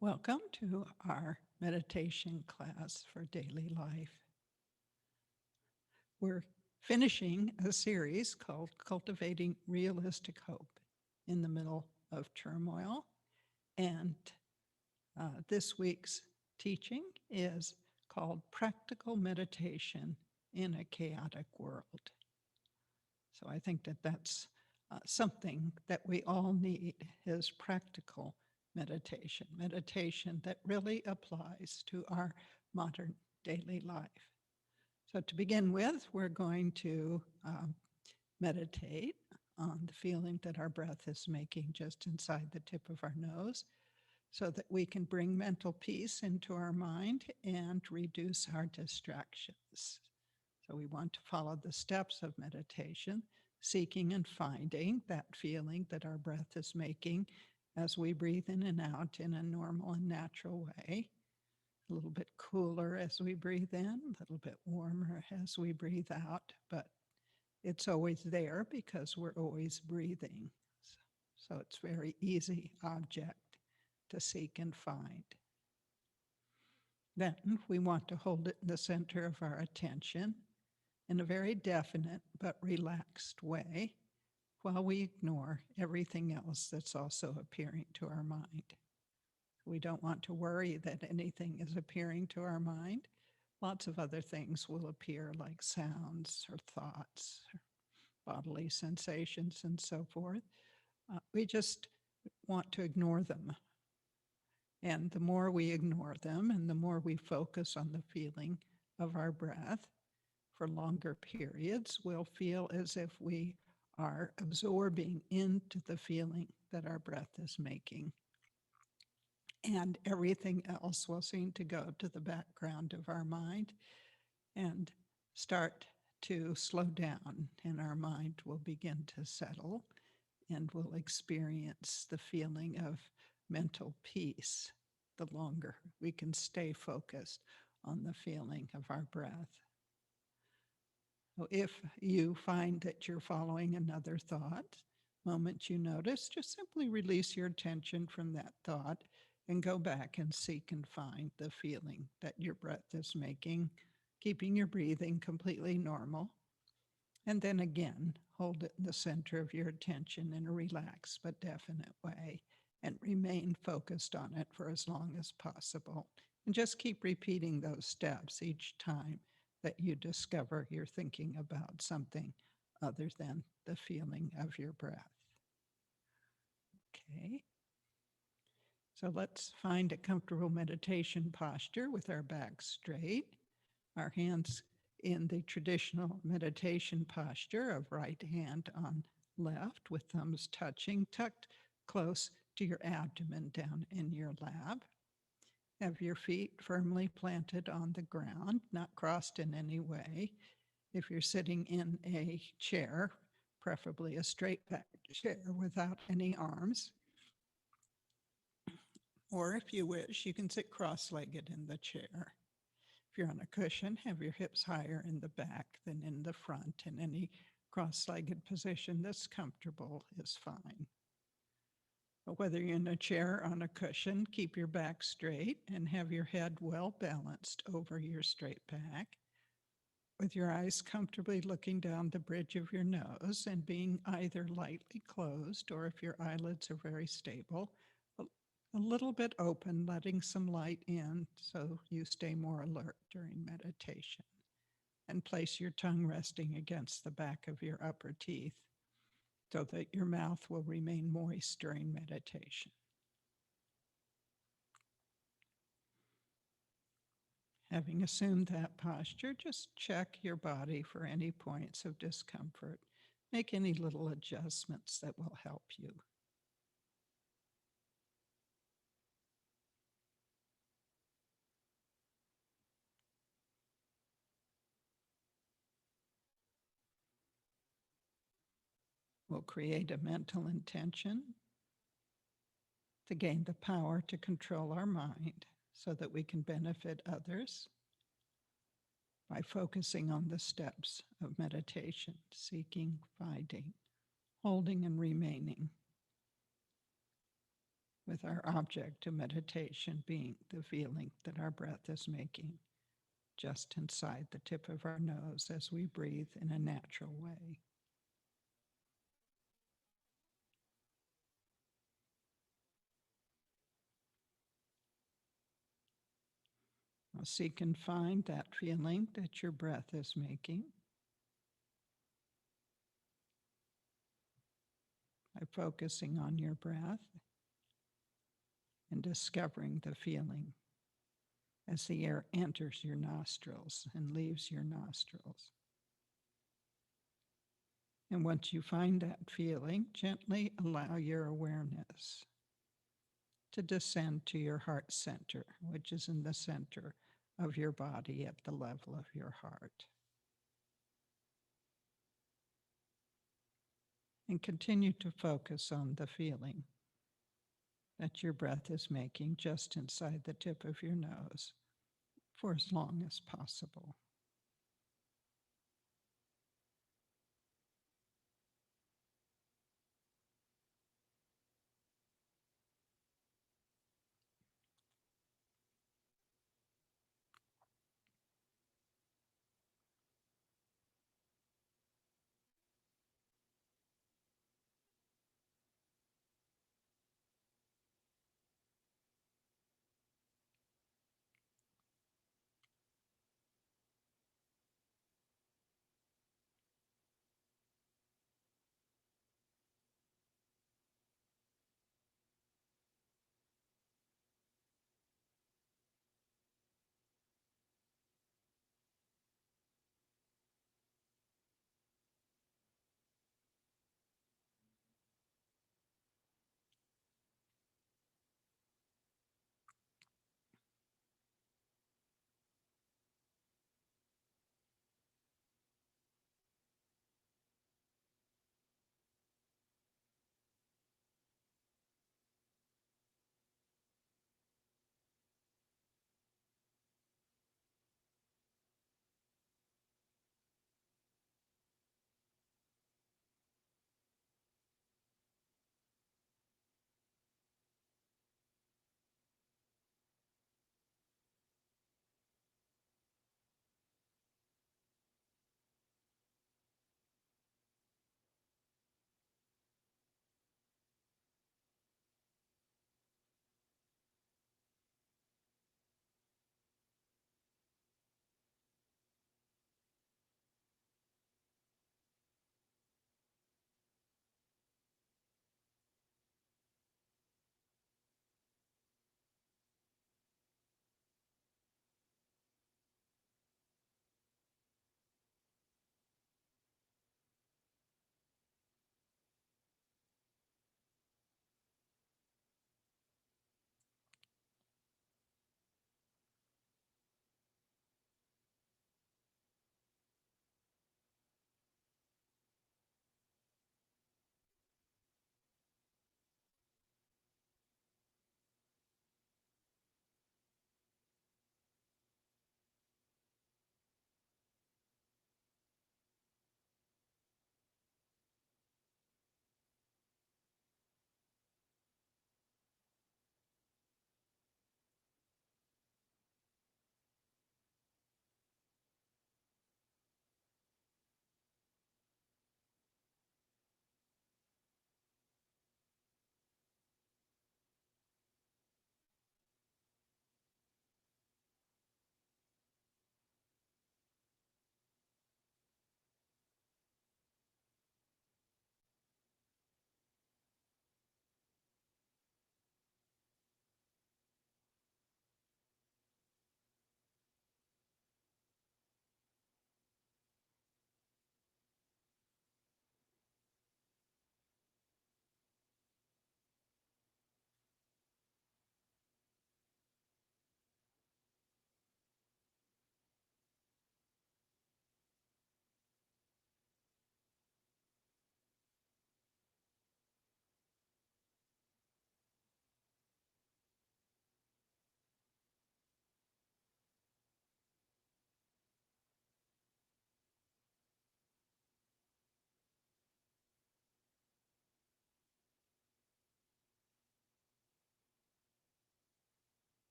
Welcome to our meditation class for daily life. We're finishing a series called Cultivating Realistic Hope in the Middle of Turmoil. And this week's teaching is called Practical Meditation in a Chaotic World. So I think that that's something that we all need is practical meditation that really applies to our modern daily life. So to begin with, we're going to meditate on the feeling that our breath is making just inside the tip of our nose so that we can bring mental peace into our mind and reduce our distractions. So we want to follow the steps of meditation, seeking and finding that feeling that our breath is making as we breathe in and out in a normal and natural way. A little bit cooler as we breathe in, a little bit warmer as we breathe out, but it's always there because we're always breathing. So it's a very easy object to seek and find. Then we want to hold it in the center of our attention in a very definite but relaxed way while we ignore everything else that's also appearing to our mind. We don't want to worry that anything is appearing to our mind. Lots of other things will appear, like sounds or thoughts, or bodily sensations, and so forth. We just want to ignore them. And the more we ignore them and the more we focus on the feeling of our breath for longer periods, we'll feel as if we are absorbing into the feeling that our breath is making. And everything else will seem to go to the background of our mind and start to slow down, and our mind will begin to settle and we'll experience the feeling of mental peace the longer we can stay focused on the feeling of our breath. So if you find that you're following another thought, moment you notice, just simply release your attention from that thought and go back and seek and find the feeling that your breath is making, keeping your breathing completely normal. And then again, hold it in the center of your attention in a relaxed but definite way and remain focused on it for as long as possible. And just keep repeating those steps each time that you discover you're thinking about something other than the feeling of your breath. Okay. So let's find a comfortable meditation posture with our back straight, our hands in the traditional meditation posture of right hand on left with thumbs touching, tucked close to your abdomen down in your lap. Have your feet firmly planted on the ground, not crossed in any way. If you're sitting in a chair, preferably a straight back chair without any arms, or if you wish, you can sit cross-legged in the chair. If you're on a cushion, have your hips higher in the back than in the front, and any cross-legged position that's comfortable is fine. But whether you're in a chair or on a cushion, keep your back straight and have your head well balanced over your straight back, with your eyes comfortably looking down the bridge of your nose and being either lightly closed, or if your eyelids are very stable, a little bit open, letting some light in so you stay more alert during meditation. And place your tongue resting against the back of your upper teeth so that your mouth will remain moist during meditation. Having assumed that posture, just check your body for any points of discomfort. Make any little adjustments that will help you. We'll create a mental intention to gain the power to control our mind so that we can benefit others by focusing on the steps of meditation, seeking, finding, holding, and remaining. with our object of meditation being the feeling that our breath is making just inside the tip of our nose as we breathe in a natural way. Now seek and find that feeling that your breath is making by focusing on your breath and discovering the feeling as the air enters your nostrils and leaves your nostrils. And once you find that feeling, gently allow your awareness to descend to your heart center, which is in the center of your body at the level of your heart. And continue to focus on the feeling that your breath is making just inside the tip of your nose for as long as possible.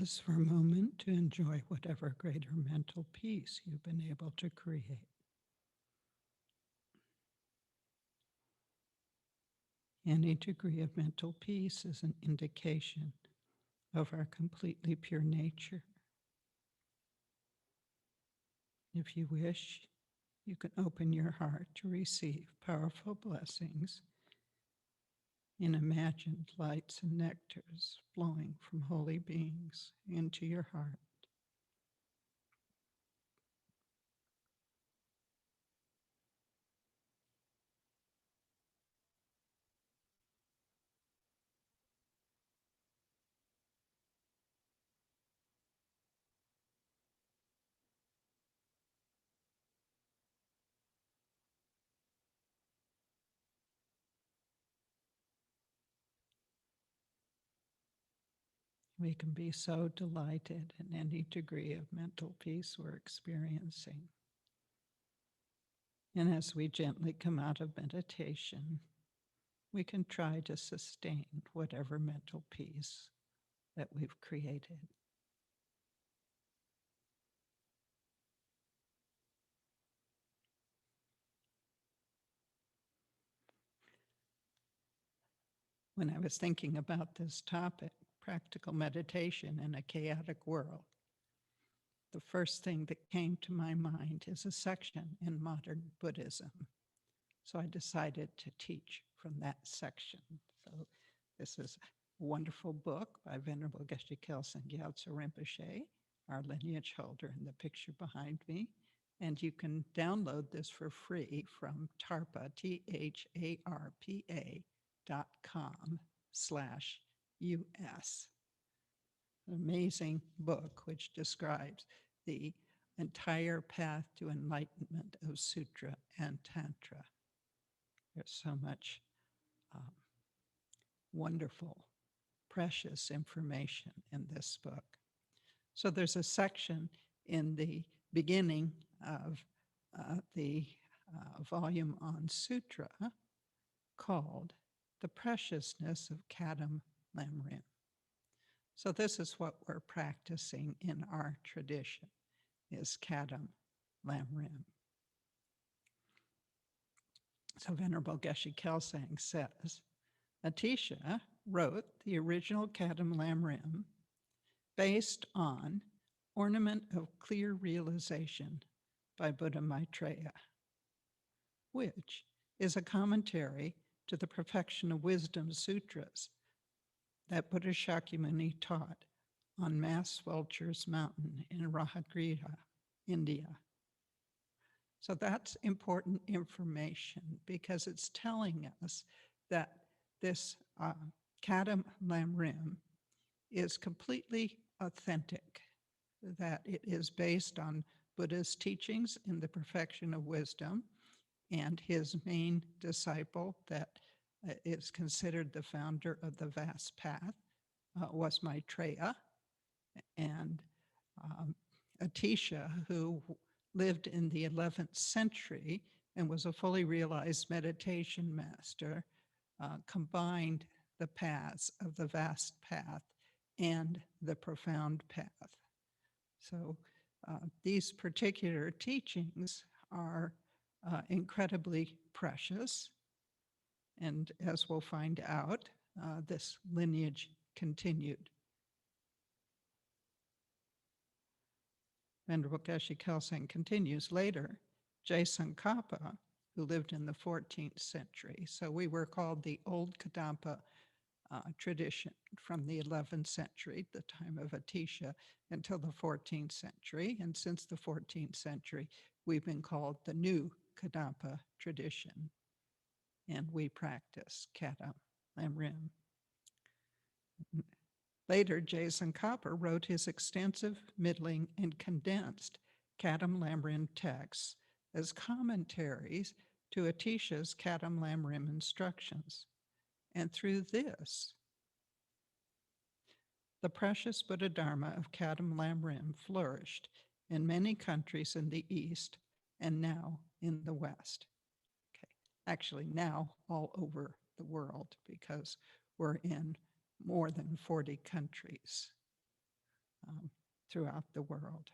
Pause for a moment to enjoy whatever greater mental peace you've been able to create. Any degree of mental peace is an indication of our completely pure nature. If you wish, you can open your heart to receive powerful blessings in imagined lights and nectars flowing from holy beings into your heart. We can be so delighted in any degree of mental peace we're experiencing. And as we gently come out of meditation, we can try to sustain whatever mental peace that we've created. When I was thinking about this topic, practical meditation in a chaotic world, the first thing that came to my mind is a section in modern Buddhism. So I decided to teach from that section. So this is a wonderful book by Venerable Geshe Kelsang Gyaltsen Rinpoche, our lineage holder in the picture behind me. And you can download this for free from TARPA, THARPA.com/US. An amazing book which describes the entire path to enlightenment of Sutra and Tantra. There's so much wonderful, precious information in this book. So there's a section in the beginning of the volume on Sutra called The Preciousness of Kadam Lamrim. So this is what we're practicing in our tradition, is Kadam Lamrim. So Venerable Geshe Kelsang says, Atisha wrote the original Kadam Lamrim based on Ornament of Clear Realization by Buddha Maitreya, which is a commentary to the Perfection of Wisdom Sutras that Buddha Shakyamuni taught on Mass Vultures Mountain in Rahagriha, India. So that's important information because it's telling us that this Kadam Lamrim is completely authentic, that it is based on Buddha's teachings in the Perfection of Wisdom, and his main disciple that is considered the founder of the vast path was Maitreya, and Atisha, who lived in the 11th century and was a fully realized meditation master, combined the paths of the vast path and the profound path. So these particular teachings are incredibly precious. And as we'll find out, this lineage continued. Venerable Geshe Kelsang continues later, Je Tsongkhapa, who lived in the 14th century. So we were called the Old Kadampa tradition from the 11th century, the time of Atisha, until the 14th century. And since the 14th century, we've been called the New Kadampa tradition. And we practice Kadam Lamrim. Later, Je Tsongkhapa wrote his extensive, middling, and condensed Kadam Lamrim texts as commentaries to Atisha's Kadam Lamrim instructions. And through this, the precious Buddha Dharma of Kadam Lamrim flourished in many countries in the East and now in the West. Okay, actually now all over the world because we're in more than 40 countries. throughout the world.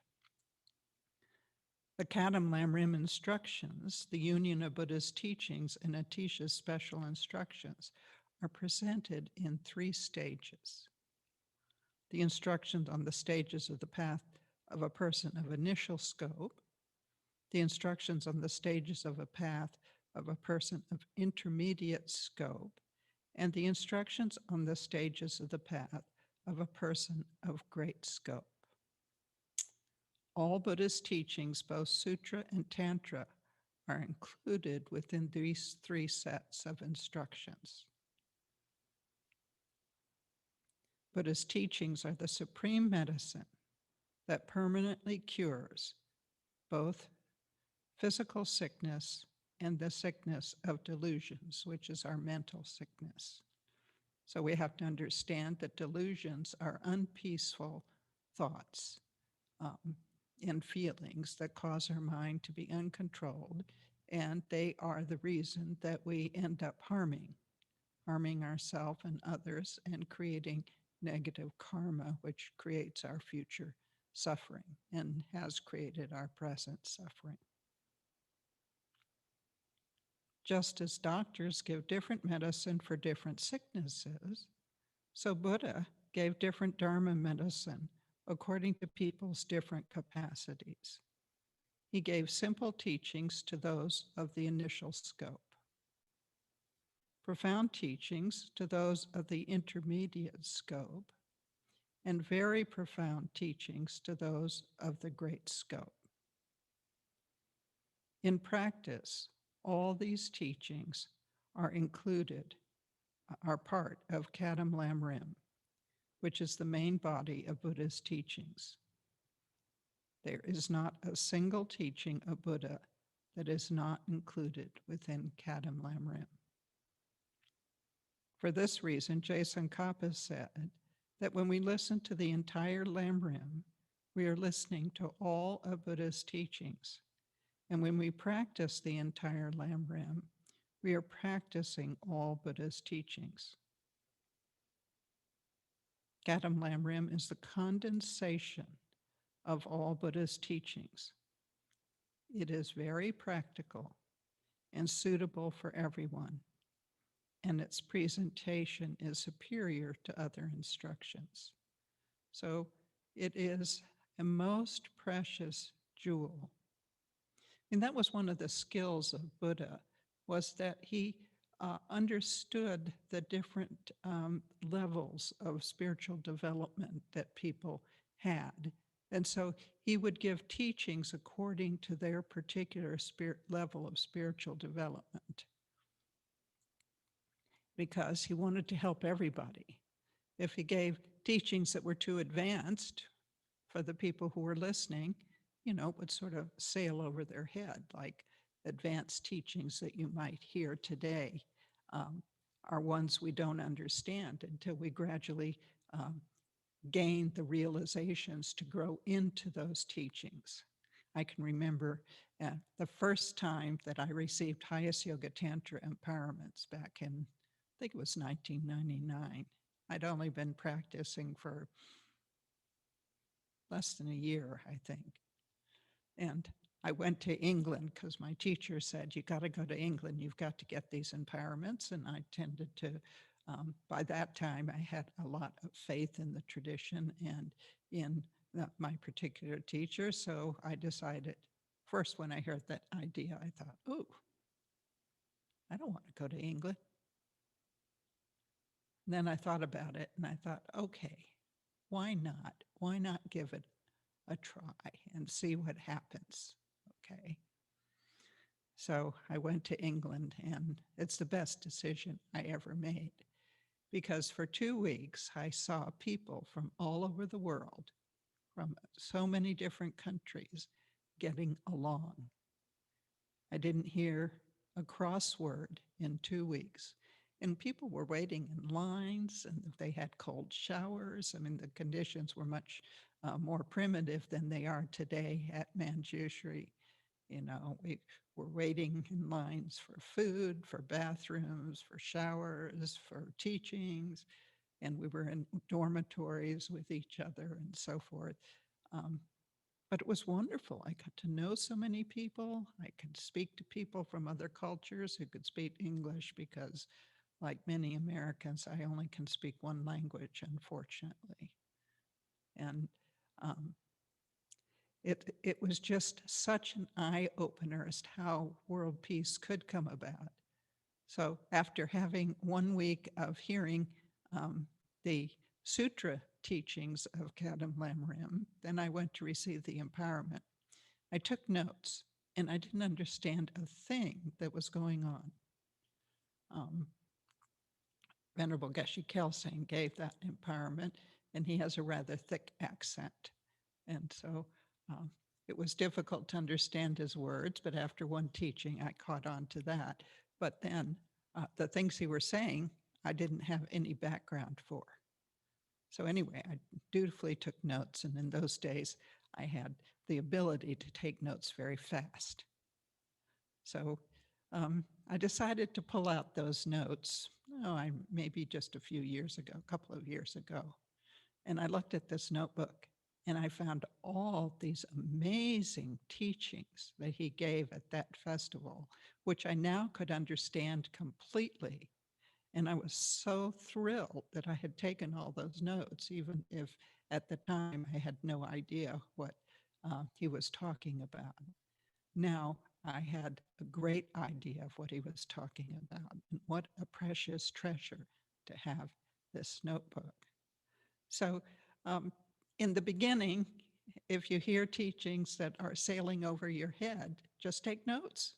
The Kadam Lamrim instructions, the union of Buddha's teachings and Atisha's special instructions, are presented in 3 stages. The instructions on the stages of the path of a person of initial scope, the instructions on the stages of a path of a person of intermediate scope, and the instructions on the stages of the path of a person of great scope. All Buddhist teachings, both Sutra and Tantra, are included within these 3 sets of instructions. Buddha's teachings are the supreme medicine that permanently cures both physical sickness and the sickness of delusions, which is our mental sickness. So we have to understand that delusions are unpeaceful thoughts and feelings that cause our mind to be uncontrolled, and they are the reason that we end up harming ourselves and others and creating negative karma, which creates our future suffering and has created our present suffering. Just as doctors give different medicine for different sicknesses, so Buddha gave different Dharma medicine according to people's different capacities. He gave simple teachings to those of the initial scope, profound teachings to those of the intermediate scope, and very profound teachings to those of the great scope. In practice, all these teachings are part of Kadam Lamrim, which is the main body of Buddha's teachings. There is not a single teaching of Buddha that is not included within Kadam Lamrim. For this reason, Je Tsongkhapa said that when we listen to the entire Lamrim, we are listening to all of Buddha's teachings. And when we practice the entire Lamrim, we are practicing all Buddha's teachings. Kadam Lamrim is the condensation of all Buddha's teachings. It is very practical and suitable for everyone, and its presentation is superior to other instructions. So it is a most precious jewel. And that was one of the skills of Buddha, was that he understood the different levels of spiritual development that people had. And so he would give teachings according to their particular level of spiritual development, because he wanted to help everybody. If he gave teachings that were too advanced for the people who were listening, it would sort of sail over their head, like advanced teachings that you might hear today are ones we don't understand until we gradually gain the realizations to grow into those teachings. I can remember the first time that I received Highest Yoga Tantra empowerments back in, I think it was 1999. I'd only been practicing for less than a year, I think. And I went to England because my teacher said, you got to go to England, you've got to get these empowerments. And I tended to, by that time, I had a lot of faith in the tradition and in my particular teacher. So I decided, first when I heard that idea, I thought, oh, I don't want to go to England. And then I thought about it and I thought, okay, why not? Why not give it a try and see what happens? Okay. So I went to England, and it's the best decision I ever made, because for 2 weeks I saw people from all over the world, from so many different countries, getting along. I didn't hear a crossword in 2 weeks. And people were waiting in lines, and they had cold showers. I mean, the conditions were much more primitive than they are today at Manjushri. We were waiting in lines for food, for bathrooms, for showers, for teachings. and we were in dormitories with each other and so forth. Um, but it was wonderful. I got to know so many people. I could speak to people from other cultures who could speak English because, like many Americans, I only can speak one language, unfortunately. And um, it was just such an eye opener as to how world peace could come about. So after having 1 week of hearing the sutra teachings of Kadam Lamrim, then I went to receive the empowerment. I took notes and I didn't understand a thing that was going on. Venerable Geshe Kelsang gave that empowerment, and he has a rather thick accent. And so it was difficult to understand his words, but after one teaching, I caught on to that. But then the things he was saying, I didn't have any background for. So anyway, I dutifully took notes, and in those days, I had the ability to take notes very fast. So I decided to pull out those notes, maybe just a few years ago, a couple of years ago. And I looked at this notebook and I found all these amazing teachings that he gave at that festival, which I now could understand completely. And I was so thrilled that I had taken all those notes, even if at the time I had no idea what he was talking about. Now I had a great idea of what he was talking about, and what a precious treasure to have this notebook. So in the beginning, if you hear teachings that are sailing over your head, just take notes.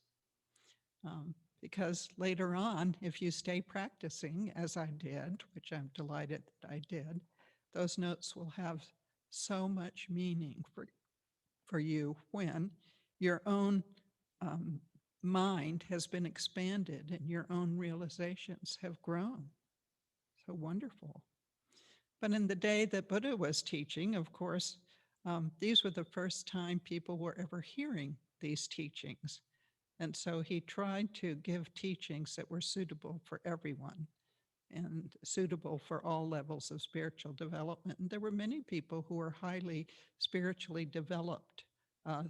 Because later on, if you stay practicing, as I did, which I'm delighted that I did, those notes will have so much meaning for you when your own mind has been expanded and your own realizations have grown. So wonderful. But in the day that Buddha was teaching, of course, these were the first time people were ever hearing these teachings. And so he tried to give teachings that were suitable for everyone and suitable for all levels of spiritual development. And there were many people who were highly spiritually developed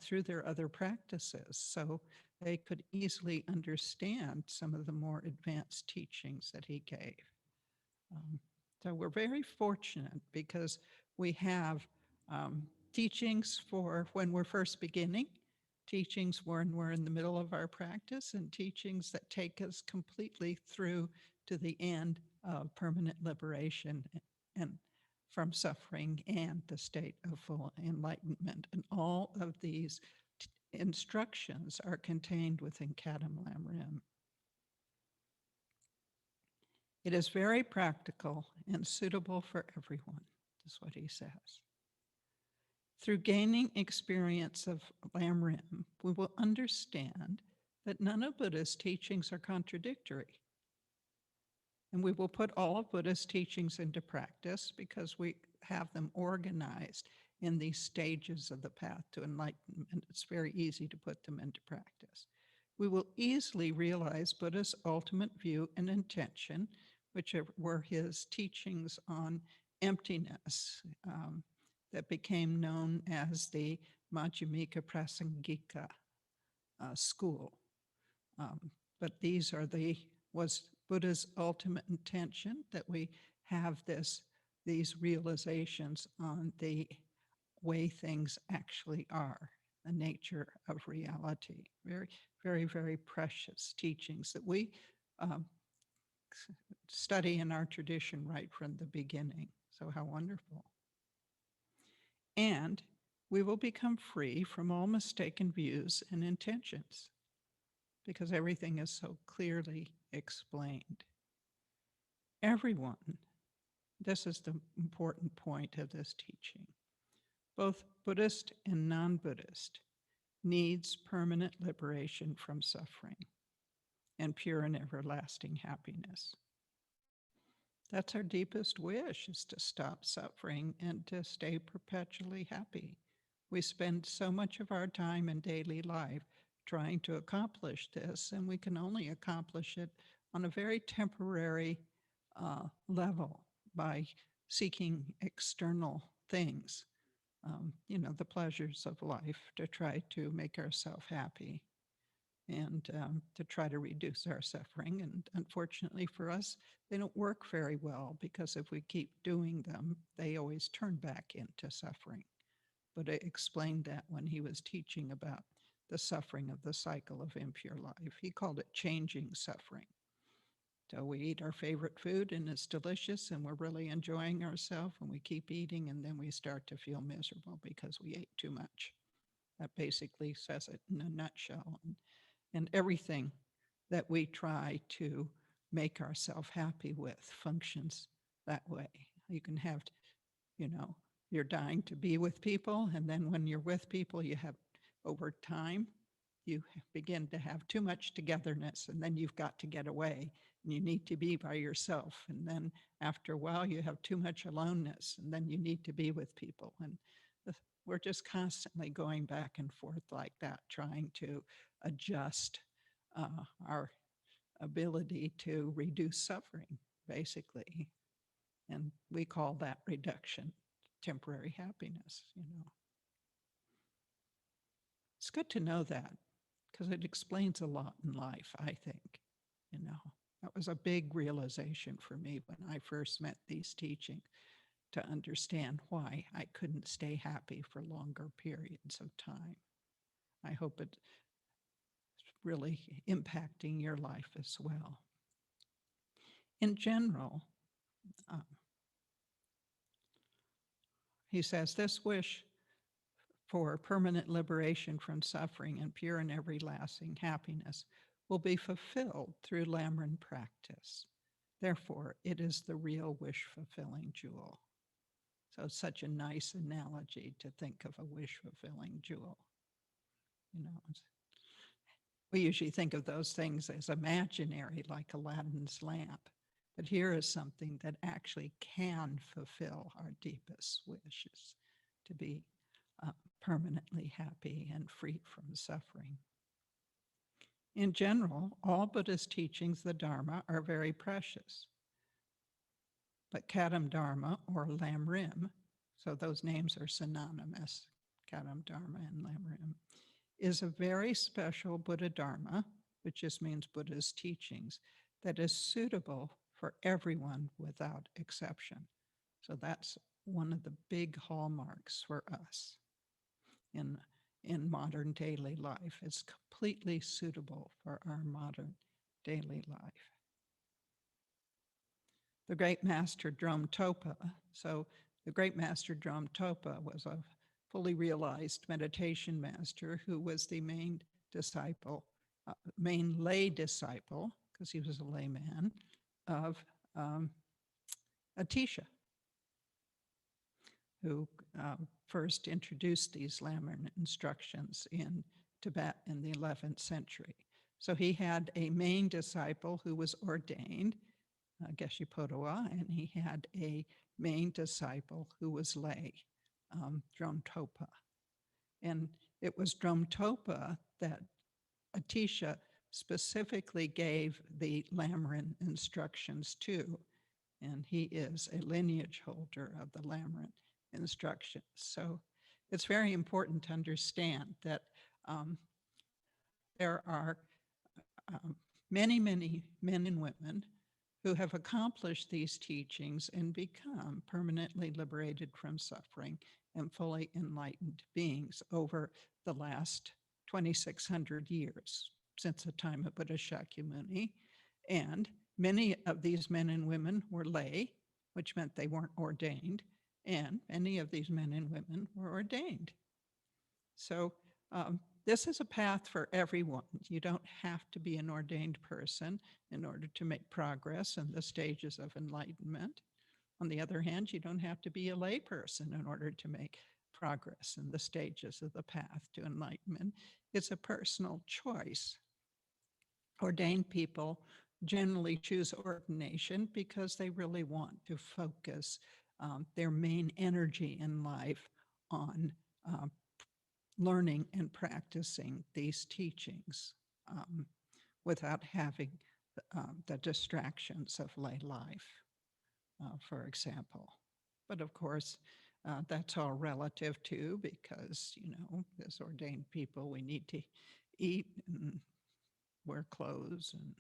through their other practices. So they could easily understand some of the more advanced teachings that he gave. So we're very fortunate because we have teachings for when we're first beginning, teachings when we're in the middle of our practice, and teachings that take us completely through to the end of permanent liberation and from suffering and the state of full enlightenment. And all of these instructions are contained within Kadam Lamrim. It is very practical and suitable for everyone, is what he says. Through gaining experience of Lamrim, we will understand that none of Buddha's teachings are contradictory. And we will put all of Buddha's teachings into practice because we have them organized in these stages of the path to enlightenment. It's very easy to put them into practice. We will easily realize Buddha's ultimate view and intention, which were his teachings on emptiness that became known as the Majjhimika Prasangika school. But these are was Buddha's ultimate intention, that we have these realizations on the way things actually are, the nature of reality. Very, very, very precious teachings that we study in our tradition right from the beginning. So how wonderful. And we will become free from all mistaken views and intentions because everything is so clearly explained. Everyone, this is the important point of this teaching, both Buddhist and non-Buddhist, needs permanent liberation from suffering and pure and everlasting happiness. That's our deepest wish, is to stop suffering and to stay perpetually happy. We spend so much of our time in daily life trying to accomplish this, and we can only accomplish it on a very temporary level. by seeking external things, the pleasures of life to try to make ourselves happy and to try to reduce our suffering. And unfortunately for us, they don't work very well because if we keep doing them, they always turn back into suffering. But I explained that when he was teaching about the suffering of the cycle of impure life. He called it changing suffering. So we eat our favorite food and it's delicious and we're really enjoying ourselves and we keep eating and then we start to feel miserable because we ate too much. That basically says it in a nutshell. And everything that we try to make ourselves happy with functions that way. You can have, you're dying to be with people. And then when you're with people, you have over time, you begin to have too much togetherness and then you've got to get away and you need to be by yourself. And then after a while, you have too much aloneness and then you need to be with people. And we're just constantly going back and forth like that, trying to adjust our ability to reduce suffering, basically. And we call that reduction temporary happiness. It's good to know that because it explains a lot in life, I think. That was a big realization for me when I first met these teachings, to understand why I couldn't stay happy for longer periods of time. I hope it's really impacting your life as well. In general, he says, this wish for permanent liberation from suffering and pure and everlasting happiness will be fulfilled through Lamrim practice. Therefore, it is the real wish-fulfilling jewel. So it's such a nice analogy to think of a wish-fulfilling jewel. We usually think of those things as imaginary, like Aladdin's lamp. But here is something that actually can fulfill our deepest wishes, to be permanently happy and free from suffering. In general, all Buddhist teachings, the Dharma, are very precious. But Kadam Dharma, or Lamrim, so those names are synonymous, Kadam Dharma and Lamrim, is a very special Buddha Dharma, which just means Buddha's teachings, that is suitable for everyone without exception. So that's one of the big hallmarks for us in modern daily life. It's completely suitable for our modern daily life. The great master Drom Topa. So the great master Drom Topa was a fully realized meditation master who was the main disciple, main lay disciple, because he was a layman, of Atisha, who first introduced these Lamrim instructions in Tibet in the 11th century. So he had a main disciple who was ordained, Geshe Podowa, and he had a main disciple who was lay, Drom Topa. And it was Drom Topa that Atisha specifically gave the Lamrim instructions to, and he is a lineage holder of the Lamrim instructions. So it's very important to understand that there are many, many men and women who have accomplished these teachings and become permanently liberated from suffering and fully enlightened beings over the last 2,600 years since the time of Buddha Shakyamuni. And many of these men and women were lay, which meant they weren't ordained, and many of these men and women were ordained. So this is a path for everyone. You don't have to be an ordained person in order to make progress in the stages of enlightenment. On the other hand, you don't have to be a lay person in order to make progress in the stages of the path to enlightenment. It's a personal choice. Ordained people generally choose ordination because they really want to focus their main energy in life on learning and practicing these teachings without having the distractions of lay life. for example. But of course, that's all relative too, because, as ordained people, we need to eat and wear clothes and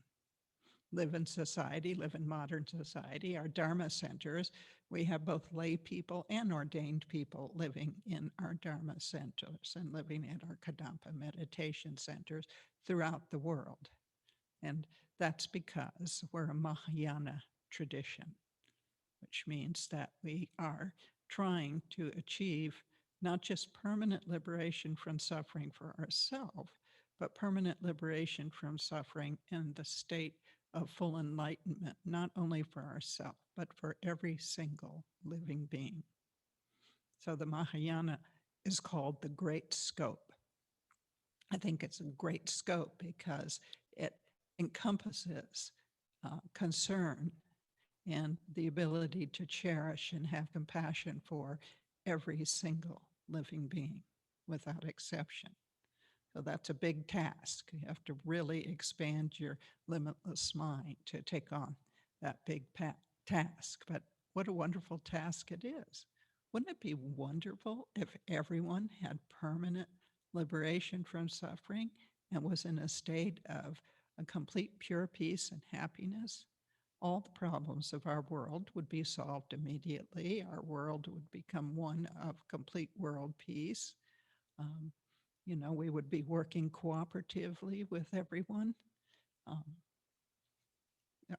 live in society, live in modern society. Our Dharma centers, we have both lay people and ordained people living in our Dharma centers and living at our Kadampa meditation centers throughout the world. And that's because we're a Mahayana tradition, which means that we are trying to achieve not just permanent liberation from suffering for ourselves, but permanent liberation from suffering in the state of full enlightenment, not only for ourselves, but for every single living being. So the Mahayana is called the Great Scope. I think it's a great scope because it encompasses concern and the ability to cherish and have compassion for every single living being without exception. So that's a big task. You have to really expand your limitless mind to take on that big task. But what a wonderful task it is. Wouldn't it be wonderful if everyone had permanent liberation from suffering and was in a state of a complete pure peace and happiness? All the problems of our world would be solved immediately. Our world would become one of complete world peace. We would be working cooperatively with everyone.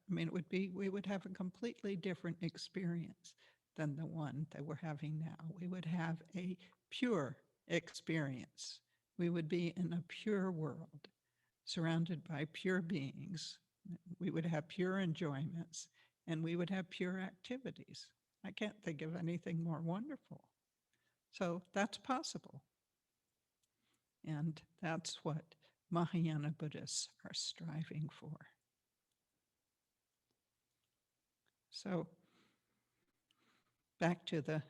We would have a completely different experience than the one that we're having now. We would have a pure experience. We would be in a pure world, surrounded by pure beings. We would have pure enjoyments, and we would have pure activities. I can't think of anything more wonderful. So that's possible. And that's what Mahayana Buddhists are striving for. So back to the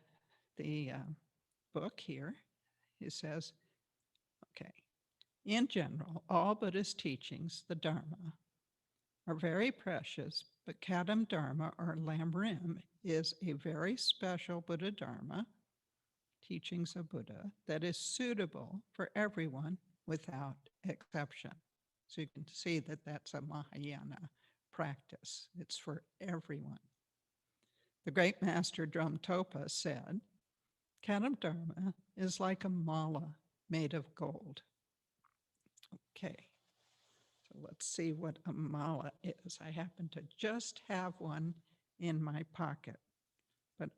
book here, it says, okay, in general, all Buddhist teachings, the Dharma, are very precious, but Kadam Dharma or Lam Rim is a very special Buddha Dharma, teachings of Buddha, that is suitable for everyone without exception. So you can see that that's a Mahayana practice. It's for everyone. The great master Drumtopa said, Kadam Dharma is like a mala made of gold. Okay, so let's see what a mala is. I happen to just have one in my pocket, but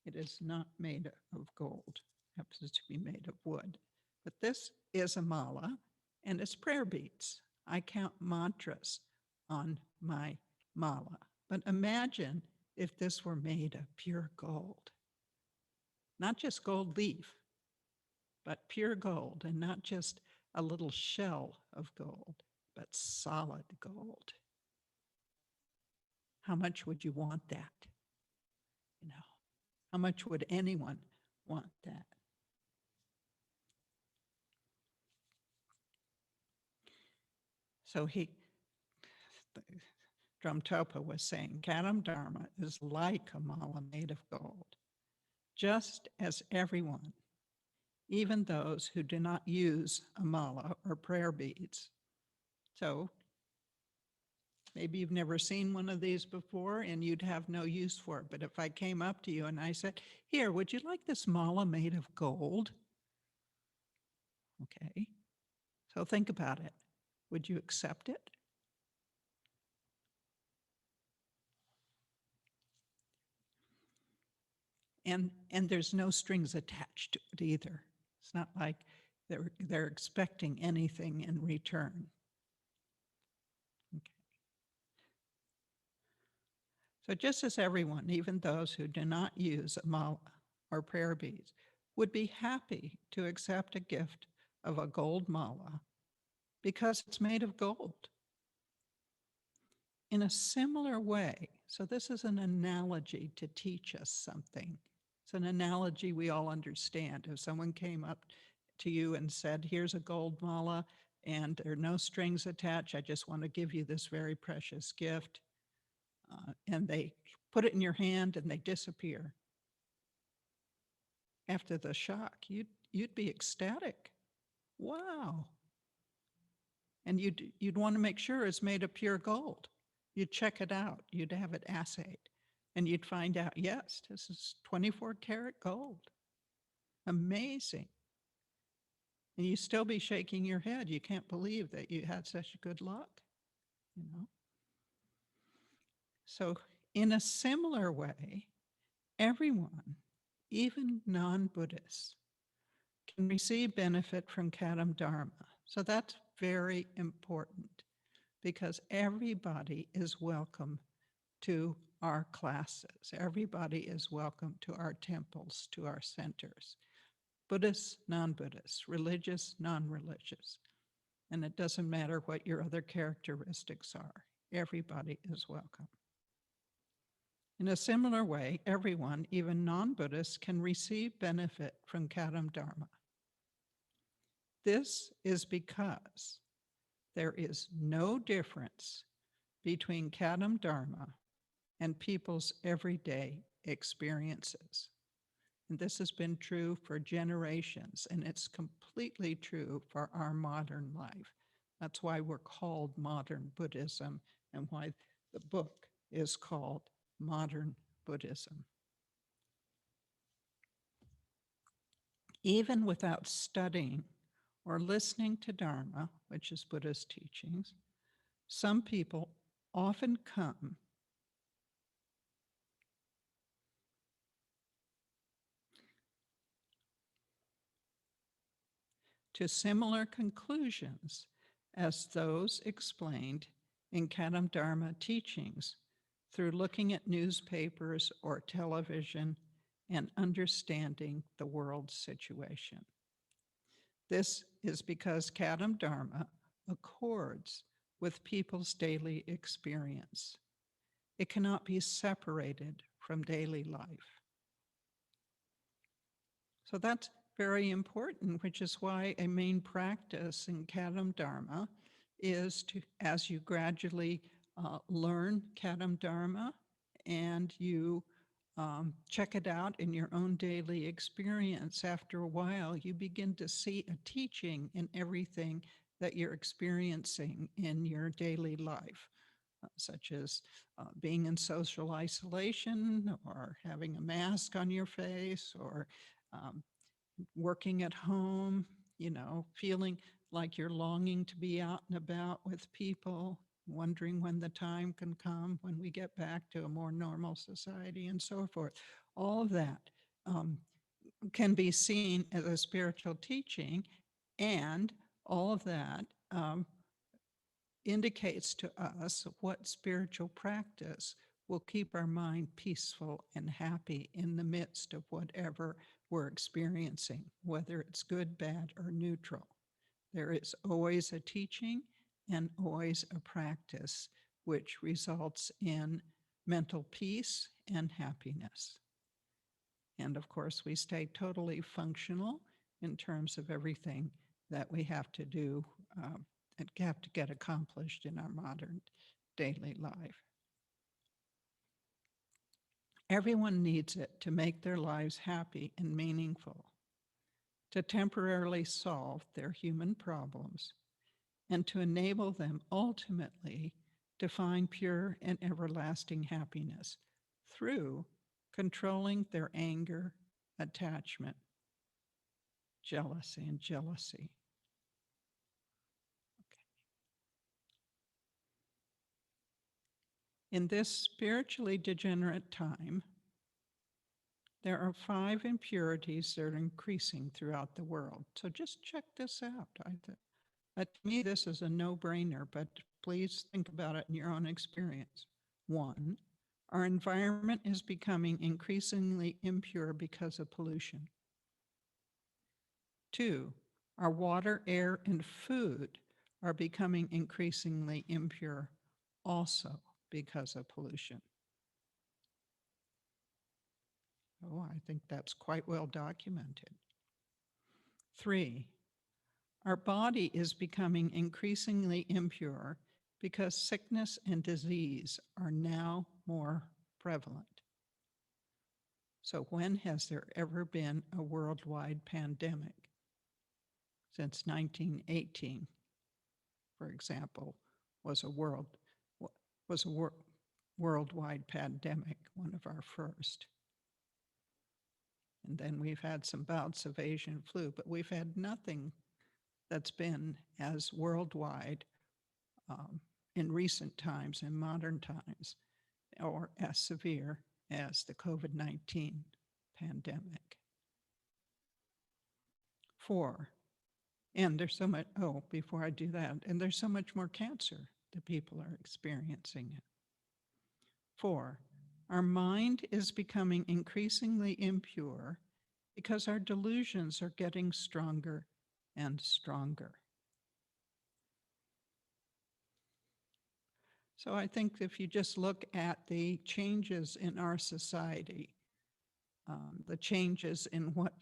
it is not made of gold. It happens to be made of wood. But this is a mala, and it's prayer beads. I count mantras on my mala. But imagine if this were made of pure gold. Not just gold leaf, but pure gold, and not just a little shell of gold, but solid gold. How much would you want that? How much would anyone want that? So Drumtopa was saying, Kadam Dharma is like a mala made of gold, just as everyone, even those who do not use a mala or prayer beads. So maybe you've never seen one of these before and you'd have no use for it. But if I came up to you and I said, here, would you like this mala made of gold? Okay, so think about it. Would you accept it? And there's no strings attached to it either. It's not like they're expecting anything in return. Okay. So just as everyone, even those who do not use a mala or prayer beads, would be happy to accept a gift of a gold mala because it's made of gold. In a similar way, so this is an analogy to teach us something. It's an analogy we all understand. If someone came up to you and said, here's a gold mala and there are no strings attached, I just want to give you this very precious gift. And they put it in your hand and they disappear. After the shock, you'd be ecstatic. Wow. And you'd want to make sure it's made of pure gold. You'd check it out. You'd have it assayed. And you'd find out, yes, this is 24 karat gold. Amazing. And you still be shaking your head. You can't believe that you had such good luck, you know? So in a similar way, everyone, even non-Buddhists, can receive benefit from Kadam Dharma. So that's very important because everybody is welcome to our classes. Everybody is welcome to our temples, to our centers. Buddhists, non-Buddhists, religious, non-religious. And it doesn't matter what your other characteristics are. Everybody is welcome. In a similar way, everyone, even non-Buddhists, can receive benefit from Kadam Dharma. This is because there is no difference between Kadam Dharma and people's everyday experiences. And this has been true for generations, and it's completely true for our modern life. That's why we're called modern Buddhism and why the book is called Modern Buddhism. Even without studying or listening to Dharma, which is Buddha's teachings, some people often come to similar conclusions as those explained in Kadam Dharma teachings through looking at newspapers or television and understanding the world's situation. This is because Kadam Dharma accords with people's daily experience. It cannot be separated from daily life. So that's very important, which is why a main practice in Kadam Dharma is to, as you gradually learn Kadam Dharma and you check it out in your own daily experience, after a while, you begin to see a teaching in everything that you're experiencing in your daily life, such as being in social isolation or having a mask on your face or working at home, you know, feeling like you're longing to be out and about with people, wondering when the time can come when we get back to a more normal society and so forth. All of that can be seen as a spiritual teaching, and all of that indicates to us what spiritual practice will keep our mind peaceful and happy in the midst of whatever we're experiencing, whether it's good, bad, or neutral. There is always a teaching and always a practice which results in mental peace and happiness. And of course, we stay totally functional in terms of everything that we have to do and have to get accomplished in our modern daily life. Everyone needs it to make their lives happy and meaningful, to temporarily solve their human problems, and to enable them ultimately to find pure and everlasting happiness through controlling their anger, attachment, jealousy, and jealousy. In this spiritually degenerate time, there are 5 impurities that are increasing throughout the world. So just check this out. To me, this is a no-brainer, but please think about it in your own experience. 1, our environment is becoming increasingly impure because of pollution. 2, our water, air, and food are becoming increasingly impure also because of pollution. Oh, I think that's quite well documented. 3, our body is becoming increasingly impure because sickness and disease are now more prevalent. So when has there ever been a worldwide pandemic? Since 1918, for example, was a worldwide pandemic, one of our first. And then we've had some bouts of Asian flu, but we've had nothing that's been as worldwide in recent times, in modern times, or as severe as the COVID-19 pandemic. 4, and there's so much, before I do that, and there's so much more cancer that people are experiencing it. 4, our mind is becoming increasingly impure because our delusions are getting stronger and stronger. So I think if you just look at the changes in our society, the changes in what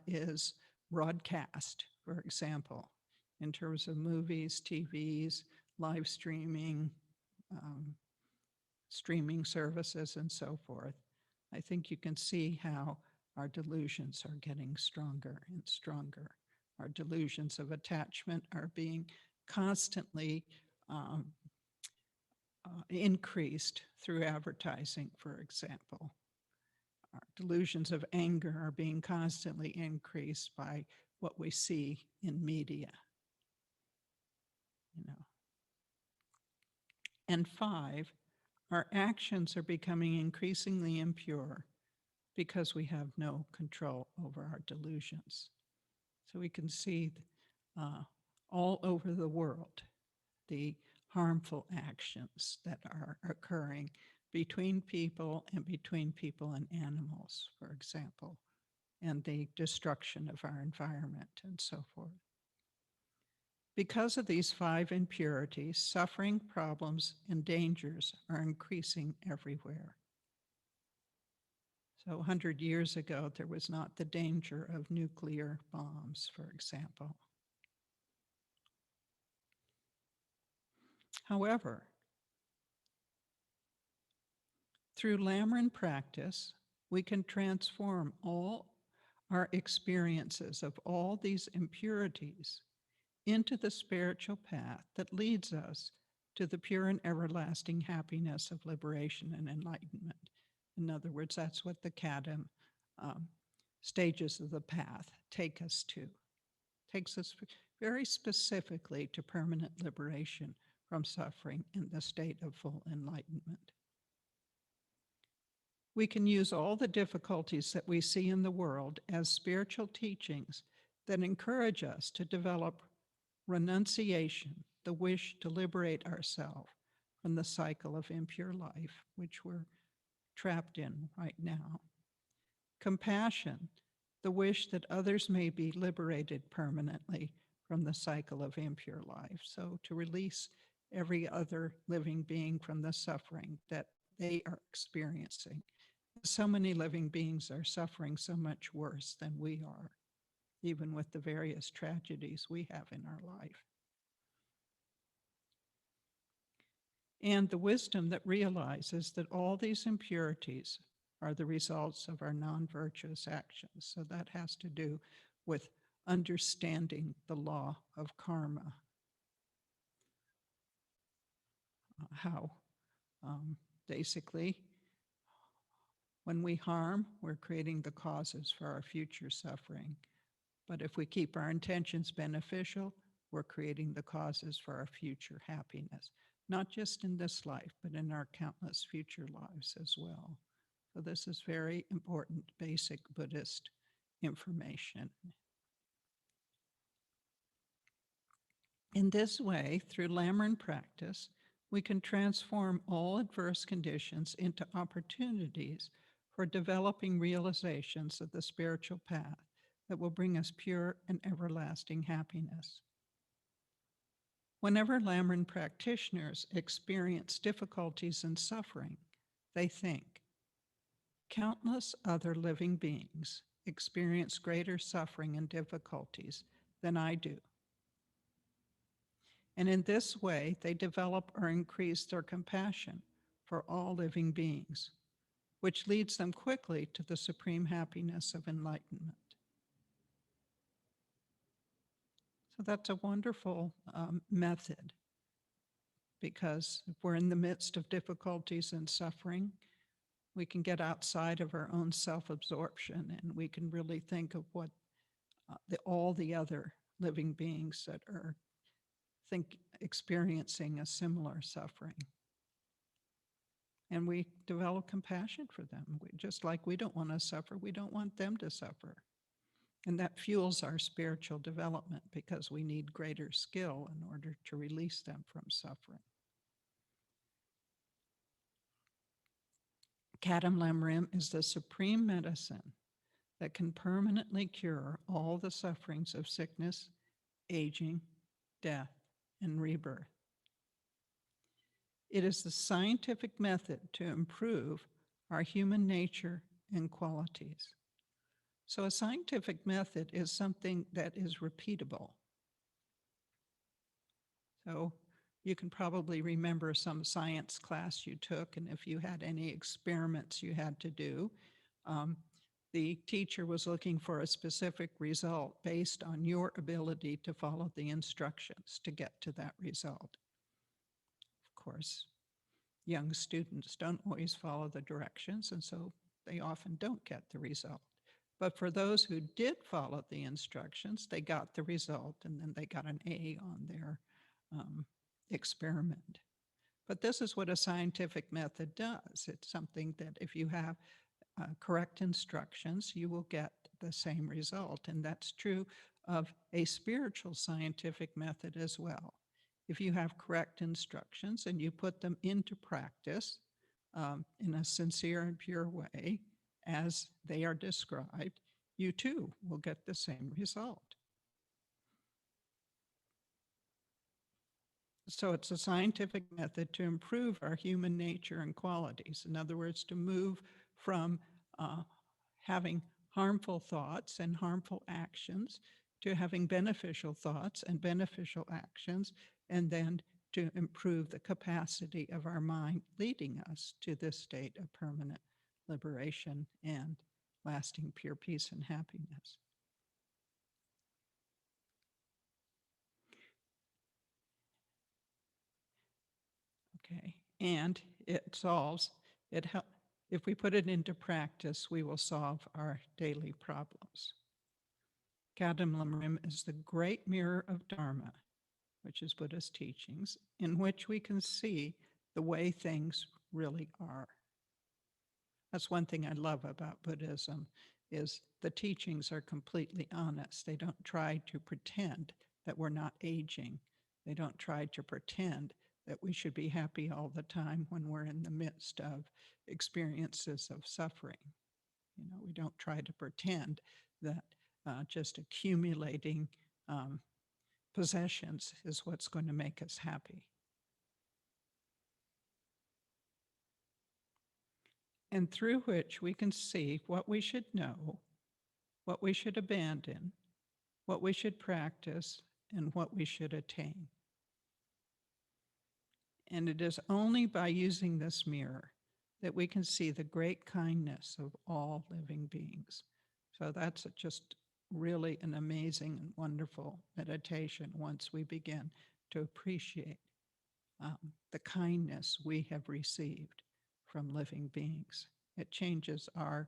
is broadcast, for example, in terms of movies, TVs, live streaming, streaming services, and so forth, I think you can see how our delusions are getting stronger and stronger. Our delusions of attachment are being constantly increased through advertising, for example. Our delusions of anger are being constantly increased by what we see in media. And 5, our actions are becoming increasingly impure because we have no control over our delusions. So we can see all over the world the harmful actions that are occurring between people and animals, for example, and the destruction of our environment and so forth. Because of these 5 impurities, suffering, problems, and dangers are increasing everywhere. So 100 years ago, there was not the danger of nuclear bombs, for example. However, through Lamrim practice, we can transform all our experiences of all these impurities into the spiritual path that leads us to the pure and everlasting happiness of liberation and enlightenment. In other words, that's what the Kadam stages of the path take us to. Takes us very specifically to permanent liberation from suffering in the state of full enlightenment. We can use all the difficulties that we see in the world as spiritual teachings that encourage us to develop renunciation, the wish to liberate ourselves from the cycle of impure life, which we're trapped in right now. Compassion, the wish that others may be liberated permanently from the cycle of impure life. So to release every other living being from the suffering that they are experiencing. So many living beings are suffering so much worse than we are, even with the various tragedies we have in our life. And the wisdom that realizes that all these impurities are the results of our non-virtuous actions. So that has to do with understanding the law of karma. How basically, when we harm, we're creating the causes for our future suffering. But if we keep our intentions beneficial, we're creating the causes for our future happiness, not just in this life, but in our countless future lives as well. So this is very important, basic Buddhist information. In this way, through Lamrim practice, we can transform all adverse conditions into opportunities for developing realizations of the spiritual path that will bring us pure and everlasting happiness. Whenever Lamrim practitioners experience difficulties and suffering, they think, countless other living beings experience greater suffering and difficulties than I do. And in this way, they develop or increase their compassion for all living beings, which leads them quickly to the supreme happiness of enlightenment. So that's a wonderful method, because if we're in the midst of difficulties and suffering, we can get outside of our own self-absorption, and we can really think of what all the other living beings that are experiencing a similar suffering. And we develop compassion for them. Just like we don't want to suffer, we don't want them to suffer. And that fuels our spiritual development, because we need greater skill in order to release them from suffering. Kadam Lamrim is the supreme medicine that can permanently cure all the sufferings of sickness, aging, death, and rebirth. It is the scientific method to improve our human nature and qualities. So a scientific method is something that is repeatable. So you can probably remember some science class you took, and if you had any experiments you had to do, the teacher was looking for a specific result based on your ability to follow the instructions to get to that result. Of course, young students don't always follow the directions, and so they often don't get the result. But for those who did follow the instructions, they got the result, and then they got an A on their experiment. But this is what a scientific method does. It's something that if you have correct instructions, you will get the same result. And that's true of a spiritual scientific method as well. If you have correct instructions and you put them into practice in a sincere and pure way, as they are described, you too will get the same result. So it's a scientific method to improve our human nature and qualities. In other words, to move from having harmful thoughts and harmful actions to having beneficial thoughts and beneficial actions, and then to improve the capacity of our mind, leading us to this state of permanent liberation and lasting pure peace and happiness. Okay, and it solves, if we put it into practice, we will solve our daily problems. Kadam Lamrim is the great mirror of Dharma, which is Buddha's teachings, in which we can see the way things really are. That's one thing I love about Buddhism, is the teachings are completely honest. They don't try to pretend that we're not aging. They don't try to pretend that we should be happy all the time when we're in the midst of experiences of suffering. You know, we don't try to pretend that just accumulating possessions is what's going to make us happy. And through which we can see what we should know, what we should abandon, what we should practice, and what we should attain. And it is only by using this mirror that we can see the great kindness of all living beings. So that's just really an amazing and wonderful meditation once we begin to appreciate the kindness we have received from living beings. It changes our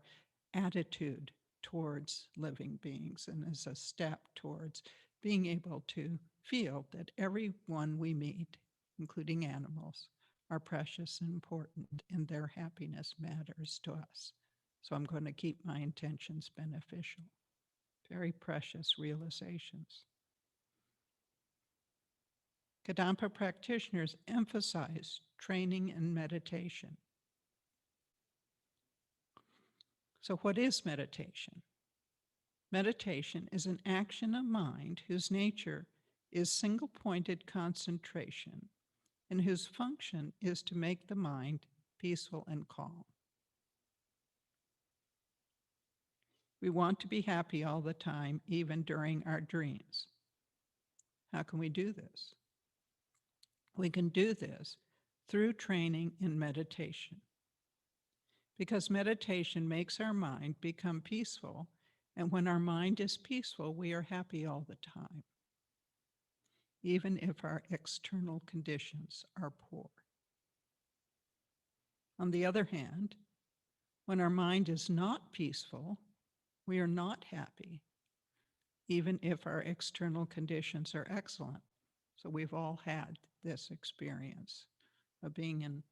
attitude towards living beings and is a step towards being able to feel that everyone we meet, including animals, are precious and important, and their happiness matters to us. So I'm going to keep my intentions beneficial. Very precious realizations. Kadampa practitioners emphasize training and meditation. So what is meditation? Meditation is an action of mind whose nature is single-pointed concentration and whose function is to make the mind peaceful and calm. We want to be happy all the time, even during our dreams. How can we do this? We can do this through training in meditation. because meditation makes our mind become peaceful. And when our mind is peaceful, we are happy all the time, even if our external conditions are poor. On the other hand, when our mind is not peaceful, we are not happy, even if our external conditions are excellent. So we've all had this experience of being in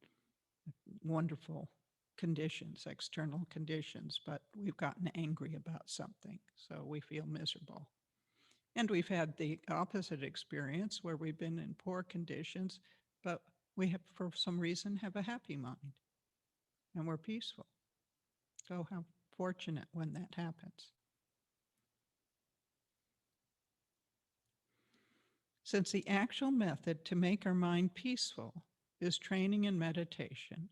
wonderful conditions, external conditions, but we've gotten angry about something, so we feel miserable. And we've had the opposite experience where we've been in poor conditions, but we have, for some reason, have a happy mind and we're peaceful. So how fortunate when that happens. Since the actual method to make our mind peaceful is training in meditation,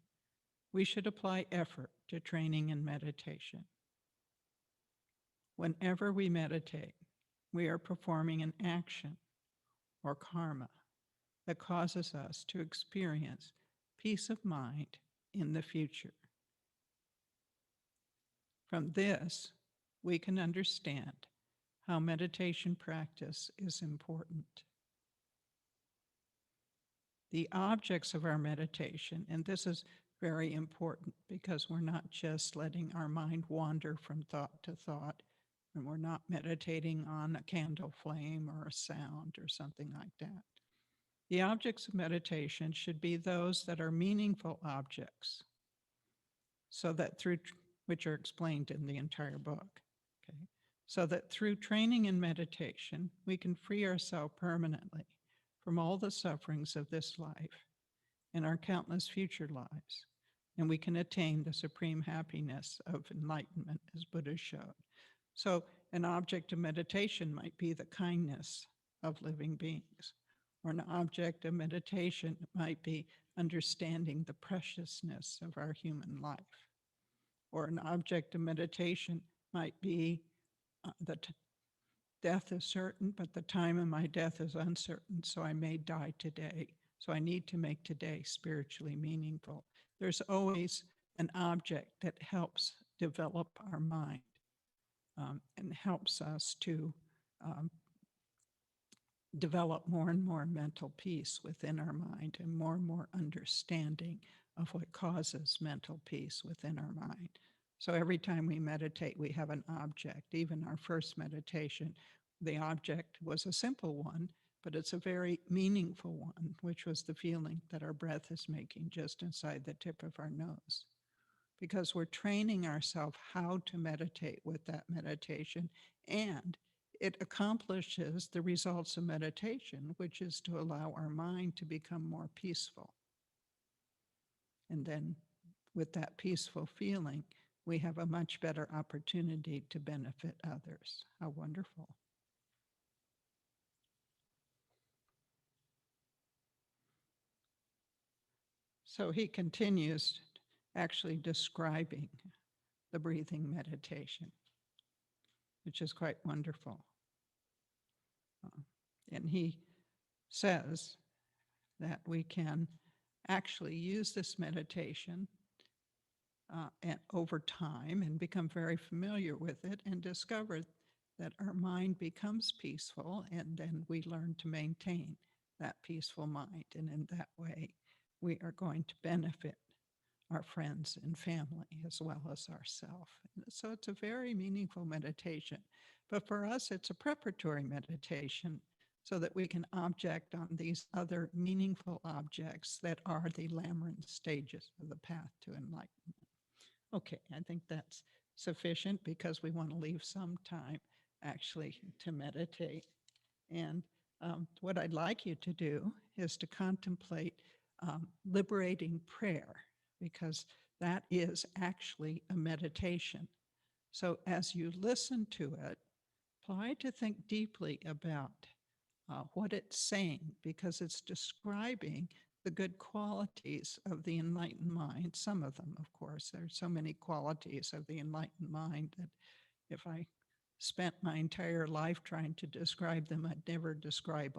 we should apply effort to training in meditation. Whenever we meditate, we are performing an action or karma that causes us to experience peace of mind in the future. From this, we can understand how meditation practice is important. The objects of our meditation, and this is very important because we're not just letting our mind wander from thought to thought, and we're not meditating on a candle flame or a sound or something like that. The objects of meditation should be those that are meaningful objects, so that through which are explained in the entire book. Okay, so that through training in meditation, we can free ourselves permanently from all the sufferings of this life and our countless future lives, and we can attain the supreme happiness of enlightenment, as Buddha showed. So an object of meditation might be the kindness of living beings, or an object of meditation might be understanding the preciousness of our human life, or an object of meditation might be that death is certain, but the time of my death is uncertain, so I may die today. So I need to make today spiritually meaningful. There's always an object that helps develop our mind and helps us to develop more and more mental peace within our mind and more understanding of what causes mental peace within our mind. So every time we meditate, we have an object. Even our first meditation, the object was a simple one, but it's a very meaningful one, which was the feeling that our breath is making just inside the tip of our nose. Because we're training ourselves how to meditate with that meditation, and it accomplishes the results of meditation, which is to allow our mind to become more peaceful. And then with that peaceful feeling, we have a much better opportunity to benefit others. How wonderful. So he continues actually describing the breathing meditation, which is quite wonderful. And he says that we can actually use this meditation and over time and become very familiar with it and discover that our mind becomes peaceful, and then we learn to maintain that peaceful mind. And in that way, we are going to benefit our friends and family as well as ourselves. So it's a very meaningful meditation. But for us, it's a preparatory meditation so that we can object on these other meaningful objects that are the Lamrim stages of the path to enlightenment. Okay, I think that's sufficient because we want to leave some time actually to meditate. And what I'd like you to do is to contemplate liberating prayer, because that is actually a meditation. So as you listen to it, try to think deeply about what it's saying, because it's describing the good qualities of the enlightened mind. Some of them, of course, there are so many qualities of the enlightened mind that if I spent my entire life trying to describe them, I'd never describe